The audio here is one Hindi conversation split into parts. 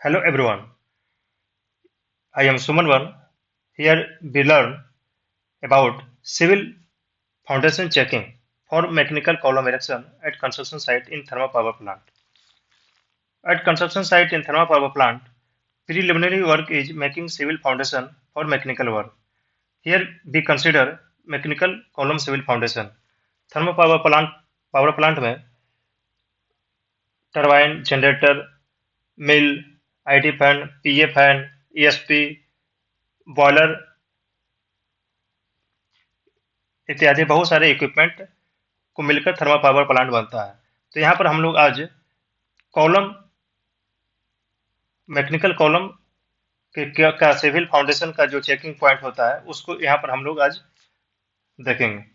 Hello everyone, I am Suman One. Here we learn about civil foundation checking for mechanical column erection at construction site in thermal power plant. At construction site in thermal power plant, preliminary work is making civil foundation for mechanical work. Here we consider mechanical column civil foundation. Thermal power plant में turbine, generator, mill, ID fan, PA fan, ESP, boiler इत्यादि बहुत सारे इक्विपमेंट को मिलकर थर्मल पावर प्लांट बनता है। तो यहाँ पर हम लोग आज कॉलम मैकेनिकल कॉलम का सिविल फाउंडेशन का जो चेकिंग पॉइंट होता है उसको यहाँ पर हम लोग आज देखेंगे,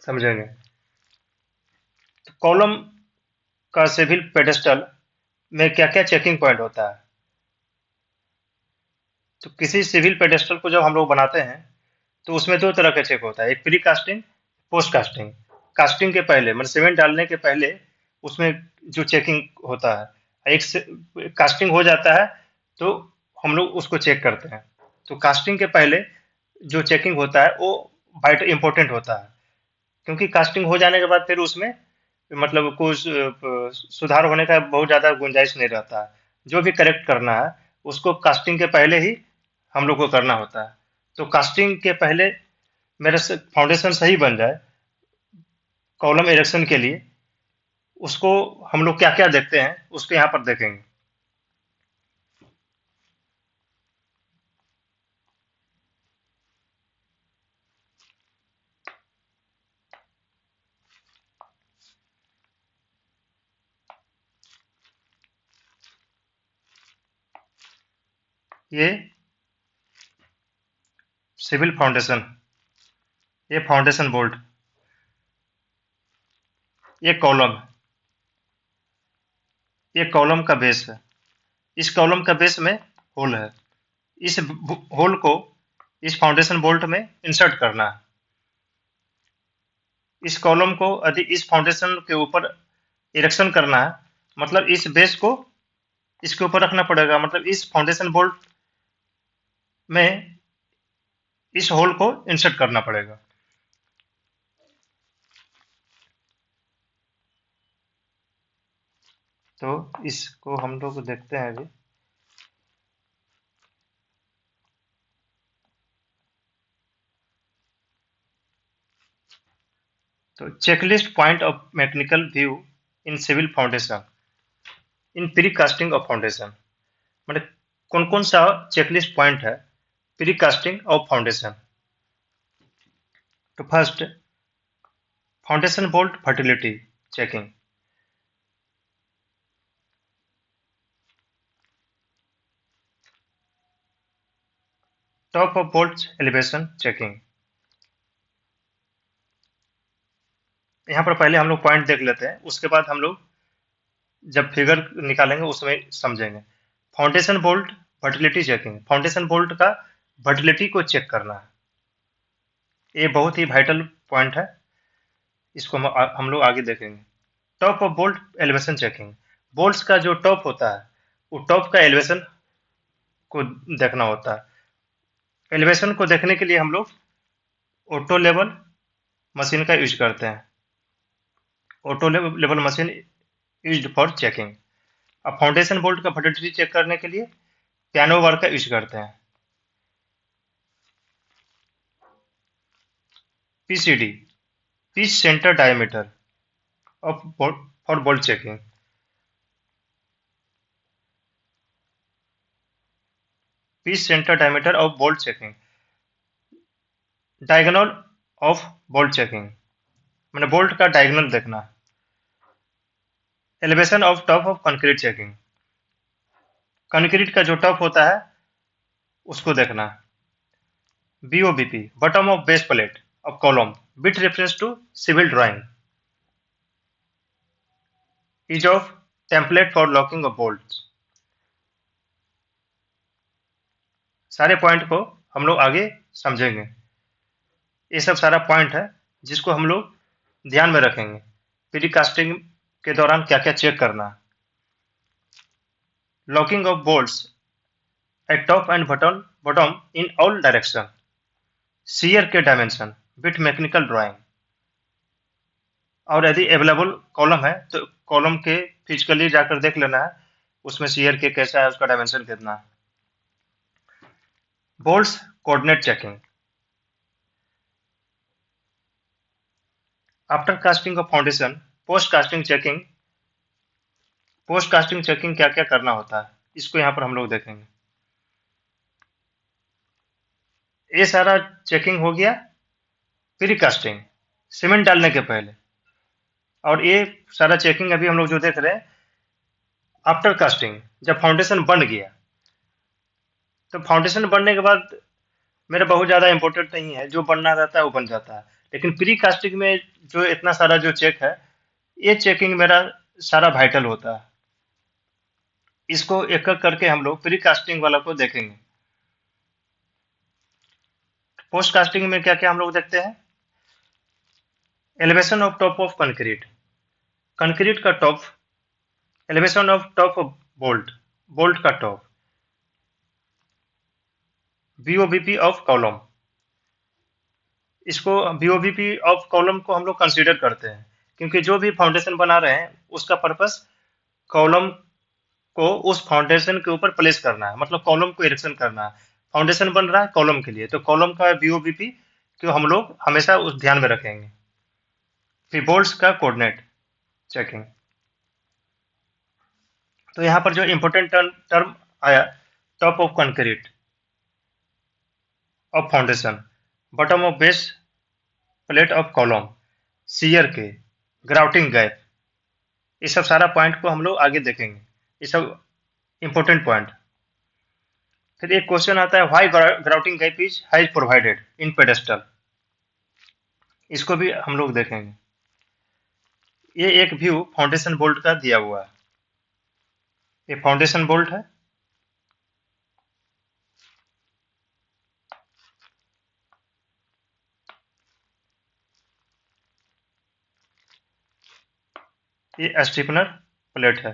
समझेंगे। तो कॉलम का सिविल पेडेस्टल में क्या क्या चेकिंग पॉइंट होता है। तो किसी सिविल पेडेस्टल को जब हम लोग बनाते हैं तो उसमें दो तरह का चेक होता है, एक pre casting, post casting. Casting के पहले मतलब सीमेंट डालने के पहले उसमें जो चेकिंग होता है, एक कास्टिंग हो जाता है तो हम लोग उसको चेक करते हैं। तो कास्टिंग के पहले जो चेकिंग होता है वो वाइट इंपॉर्टेंट होता है, क्योंकि कास्टिंग हो जाने के बाद फिर उसमें मतलब कुछ सुधार होने का बहुत ज़्यादा गुंजाइश नहीं रहता है। जो भी करेक्ट करना है उसको कास्टिंग के पहले ही हम लोग को करना होता है। तो कास्टिंग के पहले मेरे से फाउंडेशन सही बन जाए कॉलम इरेक्शन के लिए, उसको हम लोग क्या क्या देखते हैं उसको यहाँ पर देखेंगे। ये सिविल फाउंडेशन, ये फाउंडेशन बोल्ट, ये कॉलम, ये कॉलम का बेस है। इस कॉलम का बेस में होल है। इस होल को इस फाउंडेशन बोल्ट में इंसर्ट करना है। इस कॉलम को यदि इस फाउंडेशन के ऊपर इरेक्शन करना है, मतलब इस बेस को इसके ऊपर रखना पड़ेगा, मतलब इस फाउंडेशन बोल्ट में इस होल को इंसर्ट करना पड़ेगा। तो इसको हम लोग देखते हैं अभी। तो checklist point of mechanical view in civil foundation in pre casting of foundation, मतलब कौन कौन सा चेकलिस्ट पॉइंट है प्री कास्टिंग ऑफ फाउंडेशन। तो first, foundation bolt fertility checking. Top of bolt elevation checking. यहाँ पर पहले हम लोग पॉइंट देख लेते हैं, उसके बाद हम लोग जब फिगर निकालेंगे उसमें समझेंगे। Foundation bolt fertility checking, foundation bolt का फर्टिलिटी को चेक करना है। ये बहुत ही वाइटल पॉइंट है, इसको हम लोग आगे देखेंगे। Top of bolt elevation checking, bolts का जो टॉप होता है वो टॉप का एलिवेशन को देखना होता है। एलिवेशन को देखने के लिए हम लोग ऑटो लेवल मशीन का यूज करते हैं। Auto level machine used for checking. अब फाउंडेशन बोल्ट का फर्टिलिटी चेक करने के लिए पियानो बार का यूज करते हैं। PCD, pitch centre diameter of for bolt checking. Pitch centre diameter of bolt checking. Diagonal of bolt checking, मैंने बोल्ट का डायगोनल देखना। Elevation of top of concrete checking, concrete का जो टॉप होता है उसको देखना। बीओबीपी, bottom of base plate of column with reference to civil drawing. Is of template for locking of bolt. सारे पॉइंट को हम लोग आगे समझेंगे। ये सब सारा पॉइंट है जिसको हम लोग ध्यान में रखेंगे। प्री कास्टिंग के दौरान क्या क्या चेक करना है। locking of bolts at top and bottom in all direction, shear के डायमेंशन विथ मैकेनिकल ड्राइंग, और यदि अवेलेबल कॉलम है तो कॉलम के फिजिकली जाकर देख लेना है उसमें shear के कैसा है, उसका डायमेंशन कितना है। Bolts coordinate checking, after casting of foundation post casting checking, post casting checking क्या क्या करना होता है इसको यहाँ पर हम लोग देखेंगे। ये सारा चेकिंग हो गया प्री कास्टिंग, सीमेंट डालने के पहले, और ये सारा चेकिंग अभी हम लोग जो देख रहे हैं आफ्टर कास्टिंग, जब फाउंडेशन बन गया। तो फाउंडेशन बनने के बाद मेरा बहुत ज़्यादा इंपॉर्टेंट नहीं है, जो बनना रहता है वो बन जाता है, लेकिन प्री कास्टिंग में जो इतना सारा जो चेक है, ये चेकिंग मेरा सारा वाइटल होता है। इसको एक एक करके हम लोग प्री कास्टिंग वाला को देखेंगे। पोस्ट कास्टिंग में क्या क्या हम लोग देखते हैं, elevation of top of concrete, concrete का top, elevation of top of bolt, bolt का टॉप, बीओबीपी ऑफ कॉलम, इसको बीओबीपी ऑफ कॉलम को हम लोग कंसीडर करते हैं, क्योंकि जो भी फाउंडेशन बना रहे हैं उसका पर्पस कॉलम को उस फाउंडेशन के ऊपर प्लेस करना है, मतलब कॉलम को इरेक्शन करना है। फाउंडेशन बन रहा है कॉलम के लिए, तो कॉलम का बीओबीपी को हम लोग हमेशा उस ध्यान में रखेंगे। फिर बोल्ट्स का कोऑर्डिनेट चेकिंग, तो यहाँ पर जो इम्पोर्टेंट टर्म आया, top of concrete of foundation, bottom of base plate of column, shear के, ग्राउटिंग गैप, ये सब सारा पॉइंट को हम लोग आगे देखेंगे, ये सब इम्पोर्टेंट पॉइंट। फिर एक क्वेश्चन आता है, why grouting gap is highs provided in pedestal, इसको भी हम लोग देखेंगे। ये एक व्यू फाउंडेशन बोल्ट का दिया हुआ है, ये फाउंडेशन बोल्ट है, ये स्टीफनर प्लेट है।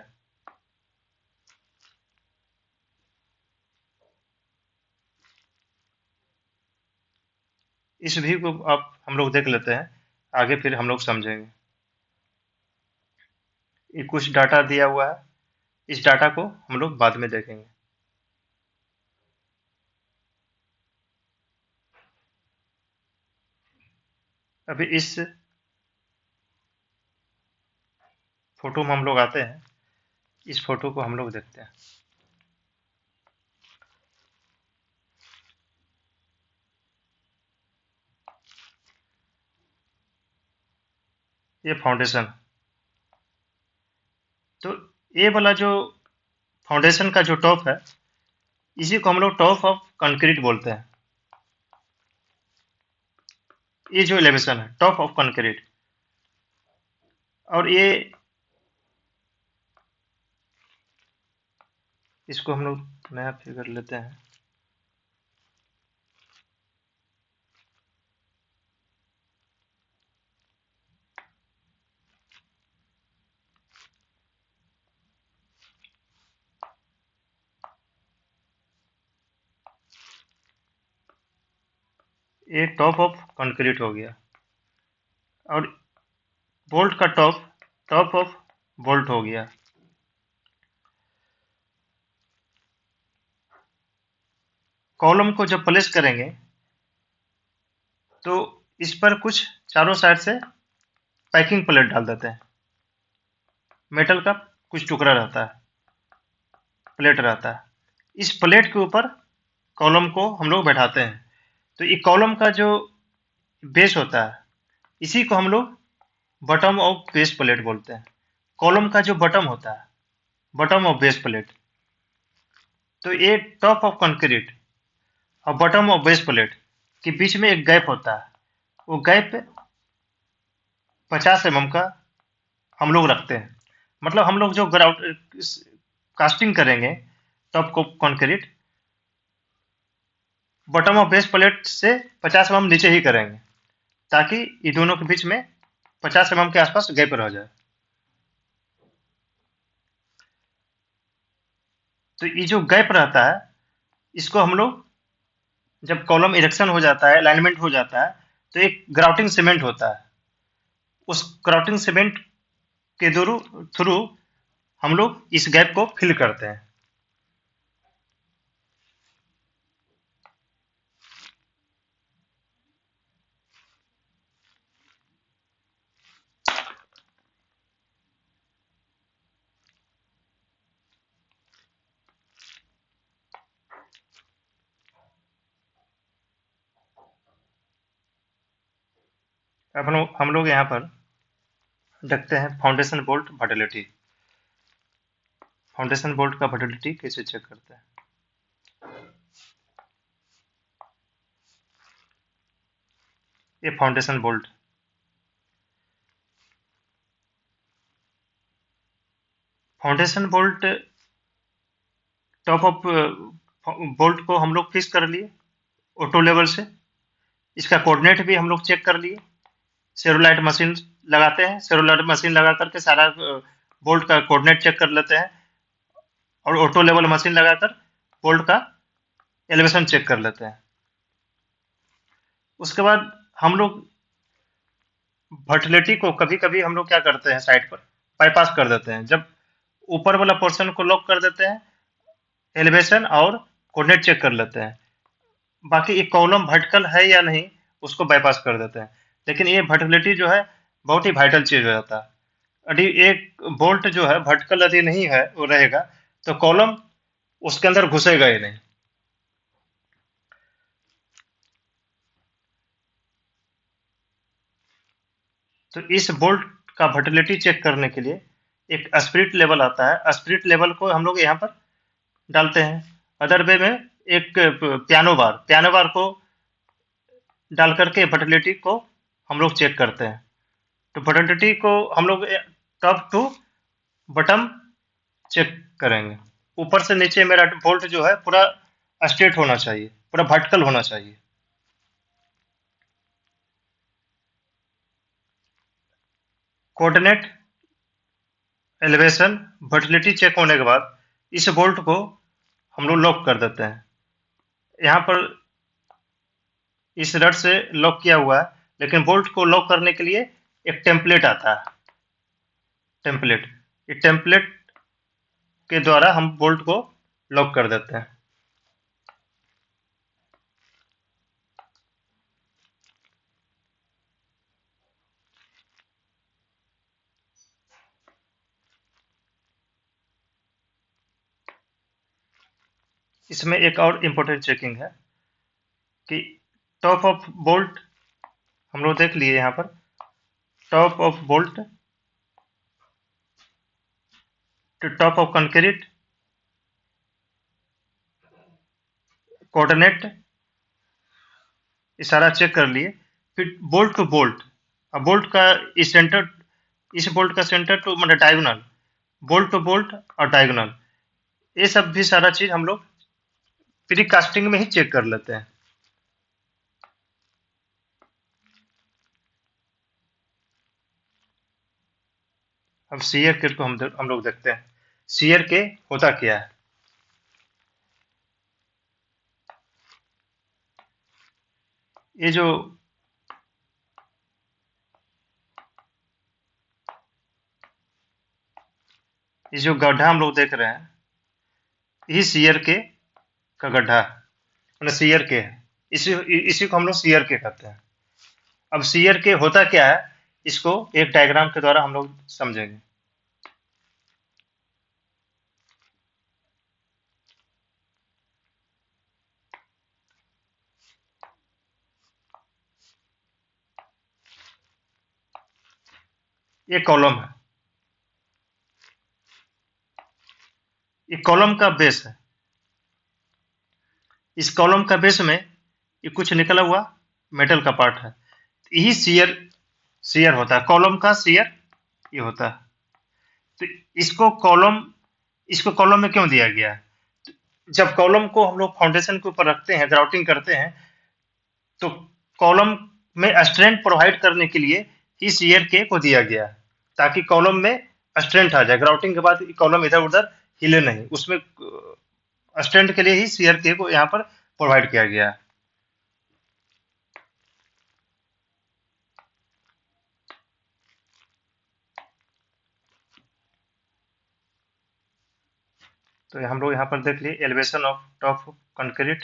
इस व्यू को आप हम लोग देख लेते हैं, आगे फिर हम लोग समझेंगे। ये कुछ डाटा दिया हुआ है, इस डाटा को हम लोग बाद में देखेंगे। अभी इस फोटो में हम लोग आते हैं, इस फोटो को हम लोग देखते हैं। ये फाउंडेशन, तो ये वाला जो फाउंडेशन का जो टॉप है, इसी को हम लोग टॉप ऑफ कंक्रीट बोलते हैं। ये जो एलिवेशन है टॉप ऑफ कंक्रीट, और ये इसको हम लोग नया फिगर लेते हैं। ये टॉप ऑफ कंक्रीट हो गया, और बोल्ट का टॉप, टॉप ऑफ बोल्ट हो गया। कॉलम को जब प्लेस करेंगे तो इस पर कुछ चारों साइड से पैकिंग प्लेट डाल देते हैं, मेटल का कुछ टुकड़ा रहता है, प्लेट रहता है, इस प्लेट के ऊपर कॉलम को हम लोग बैठाते हैं। तो ये कॉलम का जो बेस होता है, इसी को हम लोग बॉटम ऑफ बेस प्लेट बोलते हैं। कॉलम का जो बॉटम होता है, बॉटम ऑफ बेस प्लेट, तो ये टॉप ऑफ कंक्रीट और बॉटम ऑफ बेस प्लेट के बीच में एक गैप होता है, वो गैप 50 mm का हम लोग रखते हैं। मतलब हम लोग जो ग्राउंड कास्टिंग करेंगे टॉप को concrete, bottom of base plate से 50 mm नीचे ही करेंगे, ताकि ये दोनों के बीच में 50 mm के आसपास गैप रह जाए। तो ये जो गैप रहता है, इसको हम लोग, जब कॉलम इरेक्शन हो जाता है, अलाइनमेंट हो जाता है, तो एक ग्राउटिंग सीमेंट होता है। उस ग्राउटिंग सीमेंट के थ्रू थ्रू हम लोग इस गैप को फिल करते हैं। अब हम लोग यहाँ पर देखते हैं फाउंडेशन बोल्ट वर्टिलिटी। फाउंडेशन बोल्ट का वर्टिलिटी कैसे चेक करते हैं। ये foundation bolt, foundation bolt, top of bolt को हम लोग फिक्स कर लिए ऑटो लेवल से। इसका कोऑर्डिनेट भी हम लोग चेक कर लिए। सेरोलाइट मशीन लगाते हैं, सेरोलाइट मशीन लगा करके सारा बोल्ट का कोऑर्डिनेट चेक कर लेते हैं, और ऑटो लेवल मशीन लगाकर बोल्ट का एलिवेशन चेक कर लेते हैं। उसके बाद हम लोग वर्टिलिटी को कभी कभी हम लोग क्या करते हैं, साइड पर बाईपास कर देते हैं। जब ऊपर वाला पोर्शन को लॉक कर देते हैं, एलिवेशन और कोऑर्डिनेट चेक कर लेते हैं, बाकी एक कॉलम वर्टिकल है या नहीं उसको बाईपास कर देते हैं। लेकिन ये वर्टिलिटी जो है बहुत ही वाइटल चीज हो जाता है। यदि एक बोल्ट जो है वर्टिकल यदि नहीं है, वो रहेगा, तो कॉलम उसके अंदर घुसेगा ही नहीं। तो इस बोल्ट का वर्टिलिटी चेक करने के लिए एक स्पिरिट लेवल आता है। स्पिरिट लेवल को हम लोग यहाँ पर डालते हैं। अदर वे में एक पियानो बार को डाल करके वर्टिलिटी को हम लोग चेक करते हैं। तो वर्टिलिटी को हम लोग टॉप टू बटम चेक करेंगे। ऊपर से नीचे मेरा बोल्ट जो है पूरा स्ट्रेट होना चाहिए, पूरा वर्टिकल होना चाहिए। कोऑर्डिनेट, एलिवेशन, वर्टिलिटी चेक होने के बाद इस बोल्ट को हम लोग लॉक कर देते हैं। यहाँ पर इस रड से लॉक किया हुआ है, लेकिन बोल्ट को लॉक करने के लिए एक टेम्पलेट आता है। टेम्पलेट, ये टेम्पलेट के द्वारा हम बोल्ट को लॉक कर देते हैं। इसमें एक और इम्पोर्टेंट चेकिंग है कि टॉप ऑफ बोल्ट हम लोग देख लिए यहाँ पर, top of bolt to top of concrete, coordinate, ये सारा चेक कर लिए। फिर बोल्ट टू बोल्ट, अब बोल्ट का इस सेंटर, इस बोल्ट का सेंटर टू मतलब डायगोनल, बोल्ट टू बोल्ट और डायगोनल, ये सब भी सारा चीज हम लोग प्री कास्टिंग में ही चेक कर लेते हैं। अब सीयर के को हम लोग देखते हैं, सीयर के होता क्या है। ये जो गड्ढा हम लोग देख रहे हैं, यही सीयर के का गड्ढा है, मतलब सीयर के है। इसी इसी को हम लोग सीयर के कहते हैं। अब सीयर के होता क्या है, इसको एक डायग्राम के द्वारा हम लोग समझेंगे। ये कॉलम है, ये कॉलम का बेस है। इस कॉलम का बेस में ये कुछ निकला हुआ मेटल का पार्ट है, यही सीयर होता है। कॉलम का सीयर ये होता है। तो इसको कॉलम में क्यों दिया गया है? जब कॉलम को हम लोग फाउंडेशन के ऊपर रखते हैं, ग्राउटिंग करते हैं, तो कॉलम में स्ट्रेंथ प्रोवाइड करने के लिए ही सीयर के को दिया गया है, ताकि कॉलम में स्ट्रेंथ आ जाए। ग्राउटिंग के बाद कॉलम इधर उधर हिले नहीं, उसमें स्टैंड के लिए ही सीयर के को यहाँ पर प्रोवाइड किया गया है। तो हम लोग यहाँ पर देख लिए elevation of top concrete,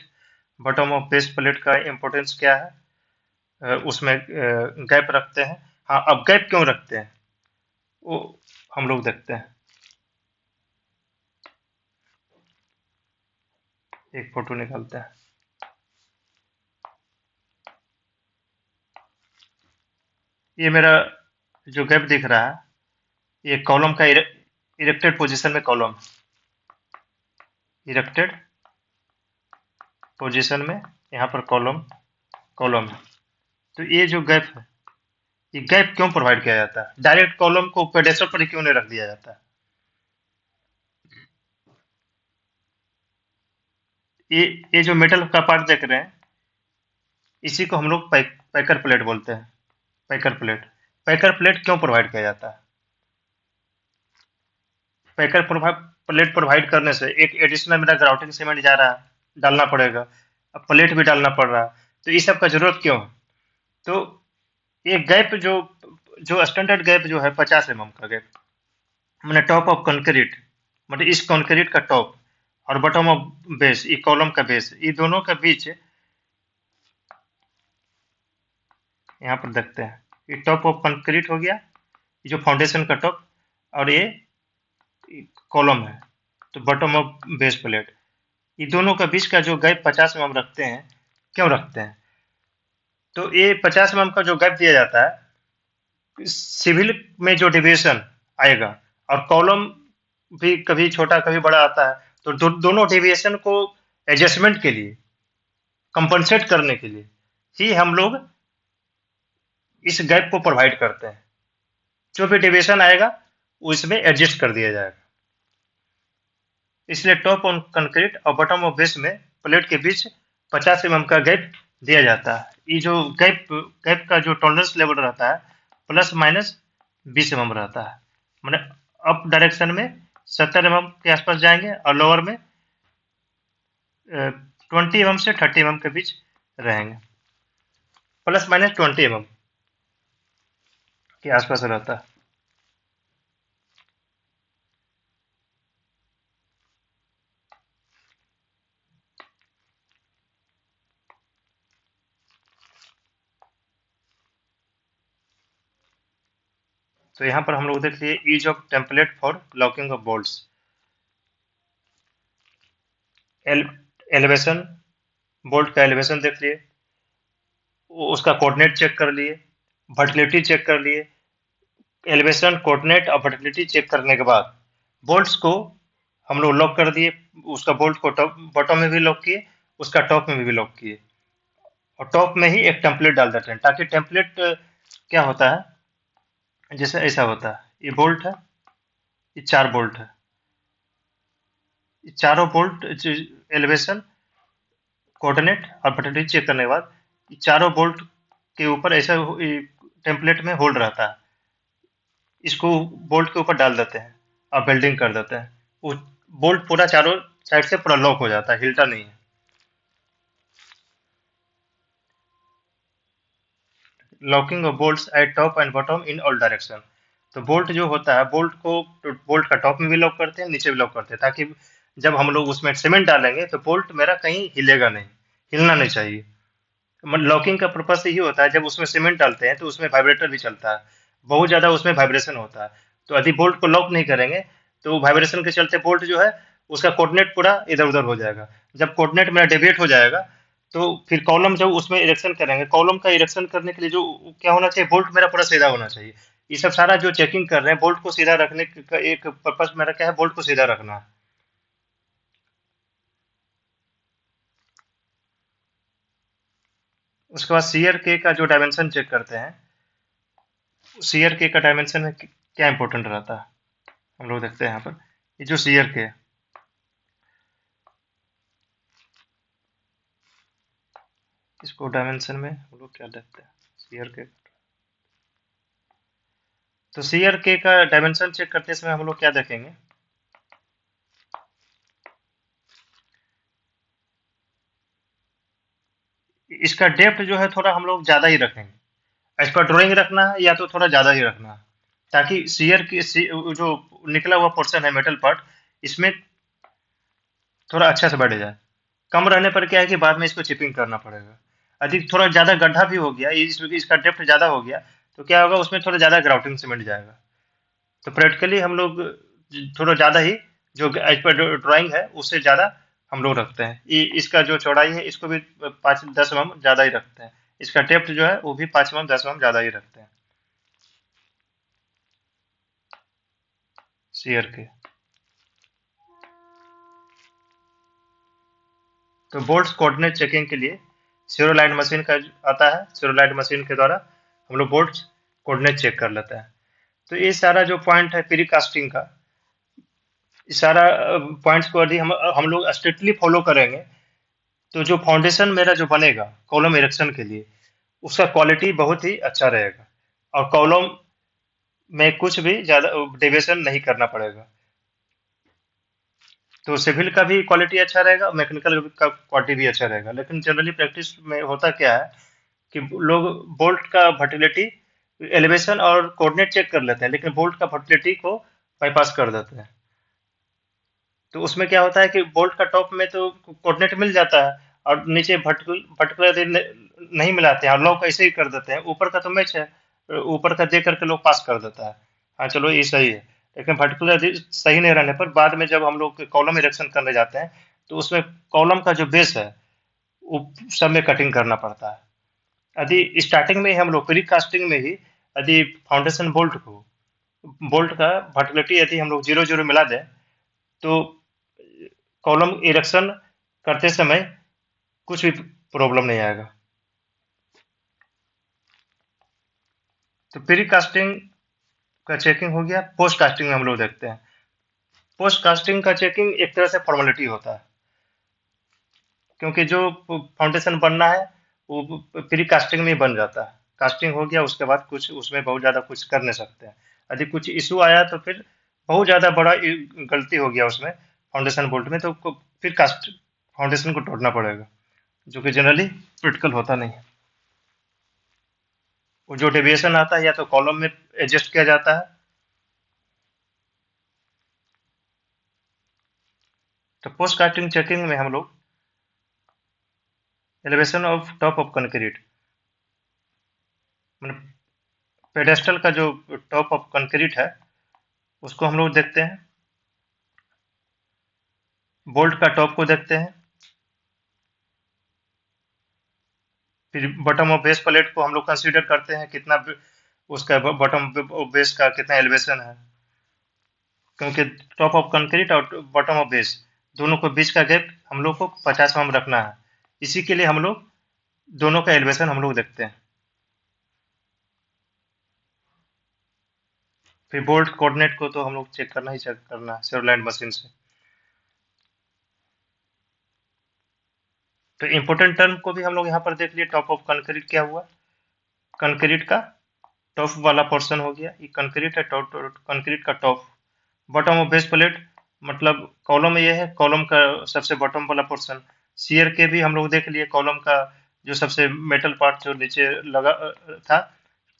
bottom of base plate का इम्पोर्टेंस क्या है। उसमें गैप रखते हैं। हाँ, अब गैप क्यों रखते हैं वो हम लोग देखते हैं। एक फोटो निकालते हैं। ये मेरा जो गैप दिख रहा है, ये कॉलम का इरेक्टेड पोजीशन में कॉलम, इरेक्टेड पोजीशन में यहाँ पर कॉलम कॉलम है। तो ये जो गैप है, ये गैप क्यों प्रोवाइड किया जाता है? डायरेक्ट कॉलम को पेडेस्टल पर ही क्यों नहीं रख दिया जाता है? ये ये जो मेटल का पार्ट देख रहे हैं, इसी को हम लोग पैकर प्लेट बोलते हैं। पैकर प्लेट, पैकर प्लेट क्यों प्रोवाइड किया जाता है? पैकर प्लेट प्रोवाइड करने से एक एडिशनल मेरा ग्राउटिंग सीमेंट जा रहा है, डालना पड़ेगा, अब प्लेट भी डालना पड़ रहा है, तो इस सब का जरूरत क्यों है? तो ये गैप जो जो स्टैंडर्ड गैप जो है 50 का गैप, मैंने टॉप ऑफ कंक्रीट, मतलब इस कंक्रीट का टॉप और बॉटम ऑफ बेस, ये कॉलम का बेस, ये दोनों के बीच यहाँ पर देखते हैं, ये टॉप ऑफ कंक्रीट हो गया, ये जो फाउंडेशन का टॉप, और ये कॉलम है, तो बॉटम ऑफ बेस प्लेट, ये दोनों का बीच का जो गैप 50 रखते हैं, क्यों रखते हैं? तो ये 50 का जो गैप दिया जाता है, सिविल में जो डेविएशन आएगा, और कॉलम भी कभी छोटा कभी बड़ा आता है, तो दोनों डेविएशन को एडजस्टमेंट के लिए, कंपनसेट करने के लिए ही हम लोग इस गैप को प्रोवाइड करते हैं। जो भी डेविएशन आएगा वो इसमें एडजस्ट कर दिया जाएगा। इसलिए टॉप ऑन कंक्रीट और बॉटम ऑफ बेस में प्लेट के बीच 50 का गैप दिया जाता है। ये जो गैप गैप का जो टॉलरेंस लेवल रहता है, प्लस माइनस 20 रहता है। मैंने अप डायरेक्शन में 70 के आसपास जाएंगे, और लोअर में 20 से 30 के बीच रहेंगे। प्लस माइनस 20 के आसपास रहता है। तो यहाँ पर हम लोग देख लिए use of template for locking of bolts. Elevation, bolt का एलिवेशन देख लिए, उसका कोऑर्डिनेट चेक कर लिए, वर्टिलिटी चेक कर लिए। एलिवेशन, कोऑर्डिनेट और वर्टिलिटी चेक करने के बाद बोल्ट्स को हम लोग लॉक कर दिए। उसका बोल्ट को टॉप बॉटम में भी लॉक किए, उसका टॉप में भी लॉक किए, और टॉप में ही एक टेम्पलेट डाल देते हैं, ताकि टेम्पलेट क्या होता है, जैसे ऐसा होता है, ये बोल्ट है, ये 4 बोल्ट है, ये चारों बोल्ट एलिवेशन, कोऑर्डिनेट और वर्टिलिटी चेक करने के बाद ये चारों बोल्ट के ऊपर ऐसा टेम्पलेट में होल्ड रहता है, इसको बोल्ट के ऊपर डाल देते हैं और वेल्डिंग कर देते हैं। वो बोल्ट पूरा चारों साइड से पूरा लॉक हो जाता है, हिलता नहीं है। Locking of bolts at top and bottom in all direction. तो बोल्ट जो होता है, बोल्ट को बोल्ट का टॉप में भी लॉक करते हैं, नीचे भी लॉक करते हैं, ताकि जब हम लोग उसमें सीमेंट डालेंगे तो बोल्ट मेरा कहीं हिलेगा नहीं, हिलना नहीं चाहिए। लॉकिंग का पर्पस यही होता है, जब उसमें सीमेंट डालते हैं तो उसमें वाइब्रेटर भी चलता है, बहुत ज्यादा उसमें वाइब्रेशन होता है, तो यदि बोल्ट को लॉक नहीं करेंगे तो वाइब्रेशन के चलते बोल्ट जो है उसका कोऑर्डिनेट पूरा इधर उधर हो जाएगा। जब कोऑर्डिनेट मेरा डेविएट हो जाएगा, तो फिर कॉलम जब उसमें इरेक्शन करेंगे, कॉलम का इरेक्शन करने के लिए जो क्या होना चाहिए, बोल्ट मेरा पूरा सीधा होना चाहिए। ये सब सारा जो चेकिंग कर रहे हैं, बोल्ट को सीधा रखने का एक पर्पस मेरा क्या है, बोल्ट को सीधा रखना है। उसके बाद सीयर के का जो डायमेंशन चेक करते हैं, सीयर के का डायमेंशन में क्या इंपॉर्टेंट रहता है, हम लोग देखते हैं यहाँ पर। ये जो सीयर के, इसको डायमेंशन में हम लोग क्या देखते हैं, सीयर के। तो सीयर के का डायमेंशन चेक करते समय हम लोग क्या देखेंगे, इसका डेप्थ जो है थोड़ा हम लोग ज़्यादा ही रखेंगे। एज पर ड्राइंग रखना है या तो थोड़ा ज़्यादा ही रखना है, ताकि जो निकला हुआ पोर्शन है मेटल पार्ट, इसमें थोड़ा अच्छा से बैठ जाए। कम रहने पर क्या है कि बाद में इसको चिपिंग करना पड़ेगा। अधिक थोड़ा ज़्यादा गड्ढा भी हो गया, इसका डेप्थ ज़्यादा हो गया, तो क्या होगा, उसमें थोड़ा ज़्यादा ग्राउटिंग सीमेंट जाएगा। तो प्रैक्टिकली हम लोग थोड़ा ज़्यादा ही, जो एज पर ड्राइंग है उससे ज़्यादा हम लोग रखते हैं। इसका जो चौड़ाई है इसको भी 5-10 mm ज़्यादा ही रखते हैं। इसका डेप्थ जो है वो भी 5 mm 10 mm ज़्यादा ही रखते हैं शेयर के। तो बोल्ट्स कोऑर्डिनेट चेकिंग के लिए सेरोलाइट मशीन का आता है। सेरोलाइट मशीन के द्वारा हम लोग बोल्ट्स कोऑर्डिनेट चेक कर लेते हैं। तो ये सारा जो पॉइंट है प्री कास्टिंग का, ये सारा पॉइंट्स को यदि हम लोग स्ट्रिक्टली फॉलो करेंगे, तो जो फाउंडेशन मेरा जो बनेगा कॉलम इरेक्शन के लिए, उसका क्वालिटी बहुत ही अच्छा रहेगा, और कॉलम में कुछ भी ज़्यादा डेविएशन नहीं करना पड़ेगा। तो सिविल का भी क्वालिटी अच्छा रहेगा, मैकेनिकल का क्वालिटी भी अच्छा रहेगा। लेकिन जनरली प्रैक्टिस में होता क्या है कि लोग बोल्ट का फर्टिलिटी, एलिवेशन और कोऑर्डिनेट चेक कर लेते हैं, लेकिन बोल्ट का फर्टिलिटी को बाईपास कर देते हैं। तो उसमें क्या होता है कि बोल्ट का टॉप में तो कोऑर्डिनेट मिल जाता है, और नीचे पर्टिकुलर नहीं मिलाते हैं, और लॉक ऐसे ही कर देते हैं। ऊपर का तो मैच है, ऊपर का दे करके लोग पास कर देता है, हाँ चलो ये सही है। लेकिन पर्टिकुलर सही नहीं रहने पर बाद में जब हम लोग कॉलम इरेक्शन करने जाते हैं, तो उसमें कॉलम का जो बेस है वो सब में कटिंग करना पड़ता है। यदि स्टार्टिंग में ही हम लोग प्री कास्टिंग में ही यदि फाउंडेशन बोल्ट का फर्टिलिटी यदि हम लोग 0-0 मिला दें, तो कॉलम इरेक्शन करते समय कुछ भी प्रॉब्लम नहीं आएगा। तो प्री कास्टिंग का चेकिंग हो गया। पोस्ट कास्टिंग में हम लोग देखते हैं। पोस्ट कास्टिंग का चेकिंग एक तरह से फॉर्मेलिटी होता है, क्योंकि जो फाउंडेशन बनना है वो प्री कास्टिंग में ही बन जाता है। कास्टिंग हो गया उसके बाद कुछ उसमें बहुत ज़्यादा कुछ कर नहीं सकते हैं। यदि कुछ इशू आया तो फिर बहुत ज़्यादा बड़ा गलती हो गया उसमें फाउंडेशन बोल्ट में, तो फिर कास्ट फाउंडेशन को तोड़ना पड़ेगा, जो कि जनरली क्रिटिकल होता नहीं है। वो जो डेविएशन आता है या तो कॉलम में एडजस्ट किया जाता है। तो पोस्ट कास्टिंग चेकिंग में हम लोग elevation of top of concrete, मतलब पेडेस्टल का जो टॉप ऑफ कंक्रीट है उसको हम लोग देखते हैं। बोल्ट का टॉप को देखते हैं। फिर बॉटम ऑफ बेस प्लेट को हम लोग कंसीडर करते हैं, कितना उसका बॉटम बेस का कितना एलिवेशन है, क्योंकि टॉप ऑफ कंक्रीट और बॉटम ऑफ बेस दोनों को बीच का गैप हम लोग को 50 mm रखना है। इसी के लिए हम लोग दोनों का एलिवेशन हम लोग देखते हैं। फिर बोल्ट कोऑर्डिनेट को तो हम लोग चेक करना है सेरोलाइट मशीन से। तो इम्पोर्टेंट टर्म को भी हम लोग यहाँ पर देख लिए। टॉप ऑफ कंक्रीट क्या हुआ, कंक्रीट का टॉप वाला पोर्शन हो गया, ये कंक्रीट है, कंक्रीट का top. Bottom of base plate मतलब कॉलम ये है, कॉलम का सबसे बॉटम वाला पोर्शन। शियर के भी हम लोग देख लिए, कॉलम का जो सबसे मेटल पार्ट जो नीचे लगा था,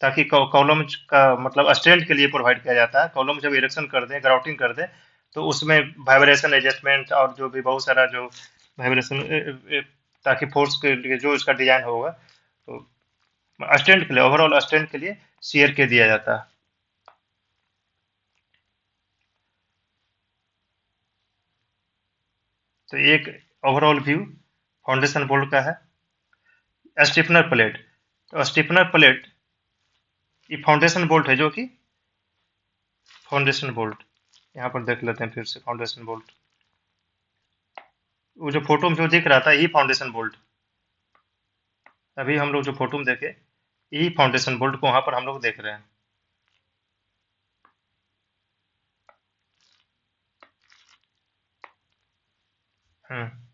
ताकि कॉलम का मतलब स्टैंड के लिए प्रोवाइड किया जाता है। कॉलम जब इरेक्शन कर दें, ग्राउटिंग कर दें, तो उसमें वाइब्रेशन एडजस्टमेंट और जो भी बहुत सारा जो वाइब्रेशन, ताकि फोर्स के लिए जो इसका डिजाइन होगा, तो स्टैंड के लिए, ओवरऑल स्टैंड के लिए शियर के दिया जाता है। तो एक ओवरऑल व्यू फाउंडेशन बोल्ट का है। स्टिफनर प्लेट, तो स्टिफनर प्लेट ये फाउंडेशन बोल्ट है, जो कि फाउंडेशन बोल्ट यहाँ पर देख लेते हैं फिर से। फाउंडेशन बोल्ट वो जो फोटो में जो दिख रहा था, यही फाउंडेशन बोल्ट। अभी हम लोग जो फोटो में देखे, यही फाउंडेशन बोल्ट को वहां पर हम लोग देख रहे हैं।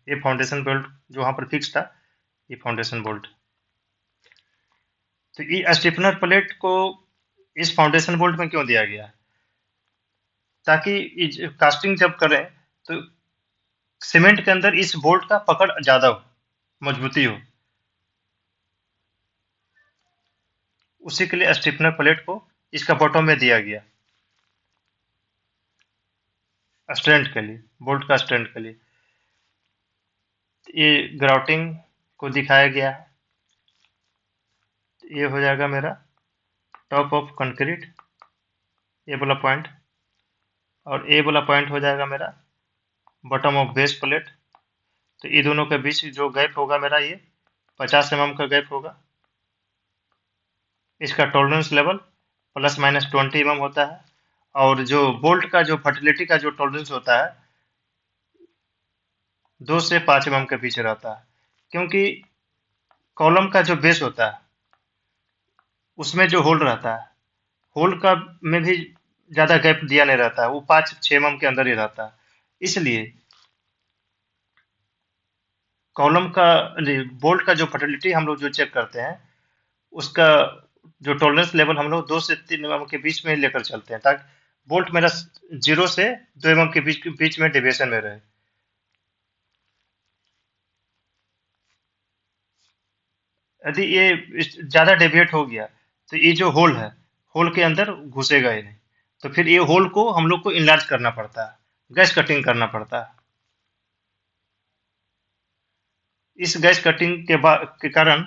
ये फाउंडेशन बोल्ट जो वहां पर फिक्स था, ये फाउंडेशन बोल्ट। तो ये स्टिफनर प्लेट को इस फाउंडेशन बोल्ट में क्यों दिया गया, ताकि कास्टिंग जब करें तो सीमेंट के अंदर इस बोल्ट का पकड़ ज्यादा हो, मजबूती हो। उसी के लिए स्टिफनर प्लेट को इसका बॉटम में दिया गया, स्ट्रेंथ के लिए, बोल्ट का स्ट्रेंथ के लिए। ये ग्राउटिंग को दिखाया गया है। ये हो जाएगा मेरा टॉप ऑफ कंक्रीट, ये वाला पॉइंट, और ए वाला पॉइंट हो जाएगा मेरा बॉटम ऑफ बेस प्लेट। तो ये दोनों के बीच जो गैप होगा मेरा, ये 50 mm का गैप होगा। इसका टॉलरेंस लेवल ±20 mm होता है। और जो बोल्ट का जो फर्टिलिटी का जो टॉलरेंस होता है 2 से 5 mm के बीच रहता है, क्योंकि कॉलम का जो बेस होता है उसमें जो होल रहता है, होल का में भी ज़्यादा गैप दिया नहीं रहता है, वो 5-6 mm के अंदर ही रहता है। इसलिए कॉलम का बोल्ट का जो फर्टिलिटी हम लोग जो चेक करते हैं, उसका जो टॉलरेंस लेवल हम लोग 2 से 3 mm के बीच में लेकर चलते हैं, ताकि बोल्ट मेरा 0 से 2 mm के बीच में डेविएशन में रहे। यदि ये ज़्यादा डेविएट हो गया तो ये जो होल है, होल के अंदर घुसेगा ही नहीं। तो फिर ये होल को हम लोग को इनलार्ज करना पड़ता है, गैस कटिंग करना पड़ता है। इस गैस कटिंग के कारण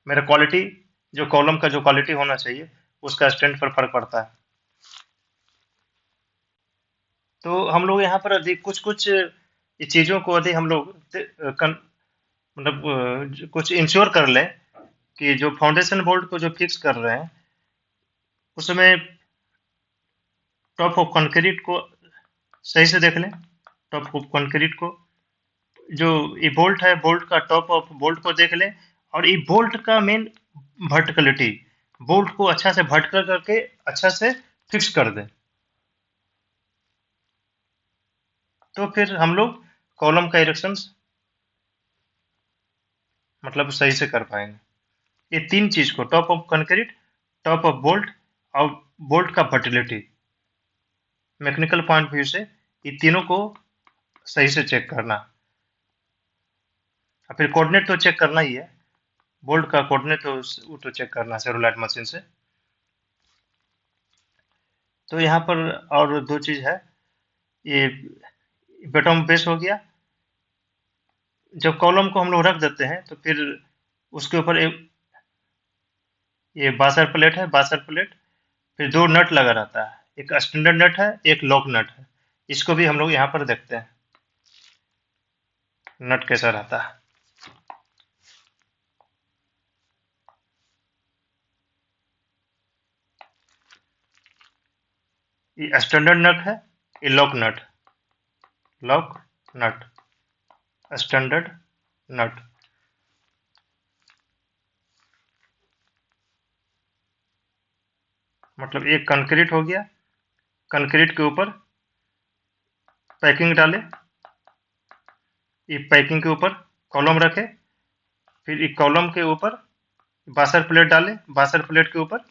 मेरा क्वालिटी, जो कॉलम का जो क्वालिटी होना चाहिए उसका स्ट्रेंथ पर फर्क पड़ता है। तो हम लोग यहाँ पर यदि कुछ कुछ ये चीज़ों को यदि हम लोग मतलब कुछ इंश्योर कर लें कि जो फाउंडेशन बोल्ट को जो फिक्स कर रहे हैं उसमें टॉप ऑफ कंक्रीट को सही से देख लें। टॉप ऑफ कंक्रीट को, जो ये बोल्ट है, बोल्ट का टॉप ऑफ बोल्ट को देख लें, और ये बोल्ट का मेन वर्टिकलिटी, बोल्ट को अच्छा से वर्टिकल करके अच्छा से फिक्स कर दें, तो फिर हम लोग कॉलम का इरेक्शन मतलब सही से कर पाएंगे। ये तीन चीज को, top of concrete, top of bolt और बोल्ट का वर्टिलिटी, मैकेनिकल पॉइंट व्यू से ये तीनों को सही से चेक करना। और फिर कोऑर्डिनेट तो चेक करना ही है, बोल्ट का कोऑर्डिनेट तो वो तो चेक करना है सेरोलाइट मशीन से। तो यहाँ पर और दो चीज है, ये बॉटम बेस हो गया। जब कॉलम को हम लोग रख देते हैं तो फिर उसके ऊपर एक ये बासर प्लेट है, बासर प्लेट, फिर दो नट लगा रहता है, एक स्टैंडर्ड नट है, एक लॉक नट है। इसको भी हम लोग यहाँ पर देखते हैं नट कैसा रहता है। ये स्टैंडर्ड नट है, ये lock nut, lock nut, standard nut. मतलब एक कंक्रीट हो गया, कंक्रीट के ऊपर पैकिंग डाले, ये पैकिंग के ऊपर कॉलम रखे, फिर एक कॉलम के ऊपर बासर प्लेट डाले, बासर प्लेट के ऊपर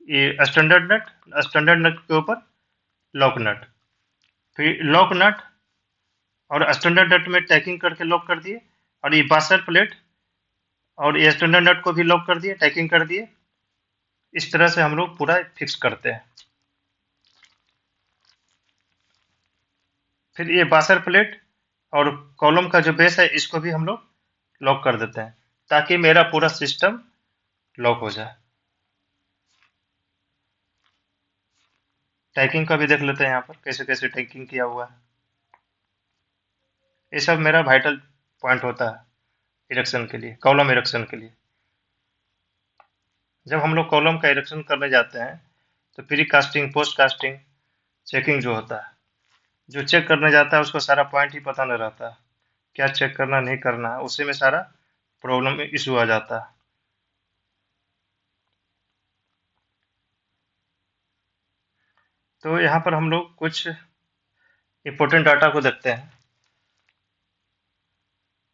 ये स्टैंडर्ड नट, स्टैंडर्ड नट के ऊपर लॉक नट, फिर लॉक नट और स्टैंडर्ड नट में टैकिंग करके लॉक कर दिए, और ये बासर प्लेट और ये स्टैंडर्ड नट को भी लॉक कर दिए, टैकिंग कर दिए। इस तरह से हम लोग पूरा फिक्स करते हैं। फिर ये बासर प्लेट और कॉलम का जो बेस है इसको भी हम लोग लॉक कर देते हैं, ताकि मेरा पूरा सिस्टम लॉक हो जाए। टैगिंग का भी देख लेते हैं यहाँ पर कैसे कैसे टैगिंग किया हुआ है। ये सब मेरा वाइटल पॉइंट होता है इरेक्शन के लिए, कॉलम इरेक्शन के लिए। जब हम लोग कॉलम का इरेक्शन करने जाते हैं तो pre casting, post casting checking जो होता है, जो चेक करने जाता है उसको सारा पॉइंट ही पता नहीं रहता है, क्या चेक करना नहीं करना है, उसी में सारा प्रॉब्लम इशू आ जाता है। तो यहाँ पर हम लोग कुछ इंपॉर्टेंट डाटा को देखते हैं।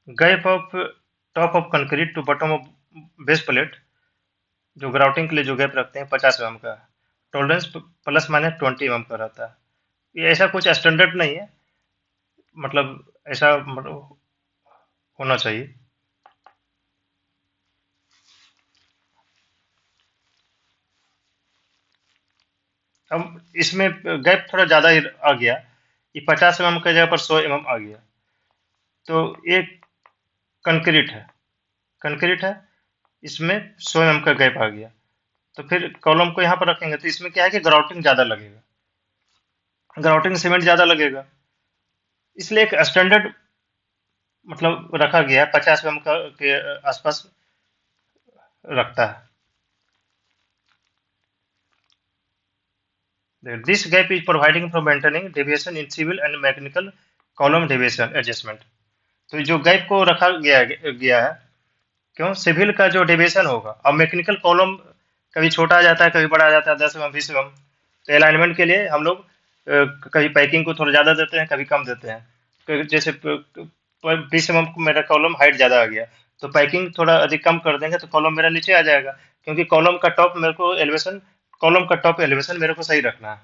Gap of top of concrete to bottom of base plate, जो ग्राउटिंग के लिए जो गैप रखते हैं 50 mm का, टॉलरेंस ±20 mm का रहता है। ये ऐसा कुछ स्टैंडर्ड नहीं है, मतलब ऐसा मतलब होना चाहिए। अब इसमें गैप थोड़ा ज़्यादा ही आ गया, ये 50 mm की जगह पर 100 mm आ गया। तो एक कंक्रीट है, कंक्रीट है, इसमें 100 mm का गैप आ गया। तो फिर कॉलम को यहाँ पर रखेंगे तो इसमें क्या है कि ग्राउटिंग ज़्यादा लगेगा, ग्राउटिंग सीमेंट ज़्यादा लगेगा, इसलिए एक स्टैंडर्ड मतलब रखा गया है, 50 mm का के आसपास रखता है। This gap is providing for maintaining deviation in civil and mechanical column deviation adjustment। तो जो गैप को रखा गया है, क्यों? सिविल का जो डेविएशन होगा, अब मैकेनिकल कॉलम कभी छोटा आ जाता है, कभी बड़ा आ जाता है, 10 mm 20 mm। तो अलाइनमेंट के लिए हम लोग कभी पैकिंग को थोड़ा ज़्यादा देते हैं, कभी कम देते हैं। जैसे 20 mm मेरा कॉलम हाइट ज़्यादा आ गया, तो पैकिंग थोड़ा अधिक कम कर देंगे तो कॉलम मेरा नीचे आ जाएगा, क्योंकि कॉलम का टॉप मेरे को एलिवेशन, कॉलम का टॉप एलिवेशन मेरे को सही रखना है।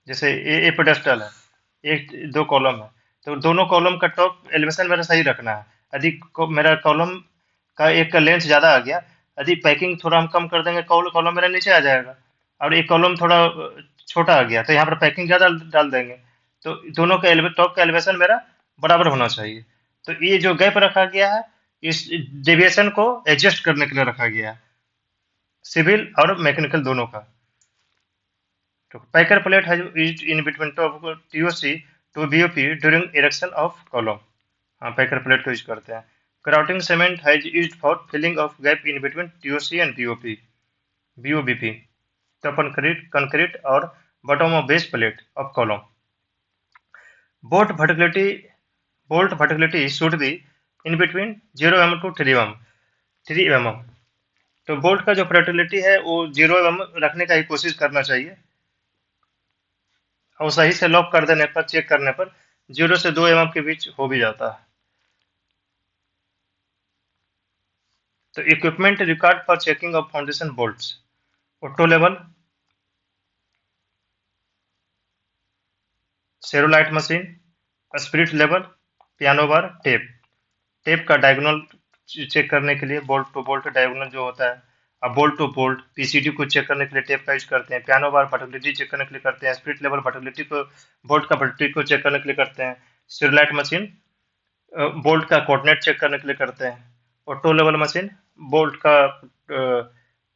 जैसे ए पेडेस्टल है, एक दो कॉलम है, तो दोनों कॉलम का टॉप एलिवेशन मेरा सही रखना है। यदि मेरा कॉलम का एक का लेंथ ज़्यादा आ गया, यदि पैकिंग थोड़ा हम कम कर देंगे, कॉलम मेरा नीचे आ जाएगा। और एक कॉलम थोड़ा छोटा आ गया, तो यहाँ पर पैकिंग ज़्यादा डाल देंगे, तो दोनों का टॉप का एलिवेशन मेरा बराबर होना चाहिए। तो ये जो गैप रखा गया है, इस डेविएशन को एडजस्ट करने के लिए रखा गया है, सिविल और मैकेनिकल दोनों का। तो पैकर प्लेट है used in between top TOC to BOP during erection of column। हाँ, पैकर प्लेट को यूज करते हैं। ग्राउटिंग सीमेंट है used for filling of gap in between TOC and BOP BOBP तो कंक्रीट और bottom of base plate of column। bolt verticality bolt verticality should be in between 0 mm to 3 mm। तो बोल्ट का जो वर्टिलिटी है वो 0 mm रखने का ही कोशिश करना चाहिए, और सही से लॉक कर देने पर, चेक करने पर 0 से 2 mm के बीच हो भी जाता है। तो equipment record for checking of foundation bolts, auto level, theodolite machine, spirit level, piano bar, tape का डायगोनल चेक करने के लिए, बोल्ट टू बोल्ट डायगोनल जो होता है। अब बोल्ट टू बोल्ट पीसीडी को चेक करने के लिए टेप का यूज करते हैं। पियानो बार वर्टिलिटी चेक करने के लिए करते हैं। स्पिरिट लेवल वर्टिलिटी को, बोल्ट का वर्टिलिटी को चेक करने के लिए करते हैं। सेरोलाइट मशीन बोल्ट का कोऑर्डिनेट चेक करने के लिए करते हैं। और टो लेवल मशीन बोल्ट का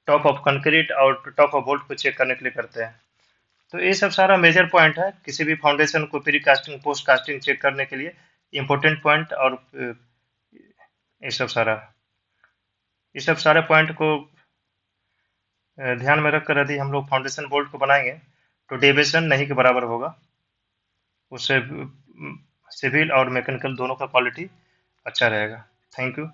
टॉप ऑफ कंक्रीट और टॉप ऑफ बोल्ट को चेक करने के लिए करते हैं। तो ये सब सारा मेजर पॉइंट है किसी भी फाउंडेशन को pre casting post casting check करने के लिए, इंपॉर्टेंट पॉइंट। और ये सब सारा ये सब सारे पॉइंट को ध्यान में रखकर यदि हम लोग फाउंडेशन बोल्ट को बनाएंगे तो डेविएशन नहीं के बराबर होगा, उससे सिविल और मैकेनिकल दोनों का क्वालिटी अच्छा रहेगा। Thank you.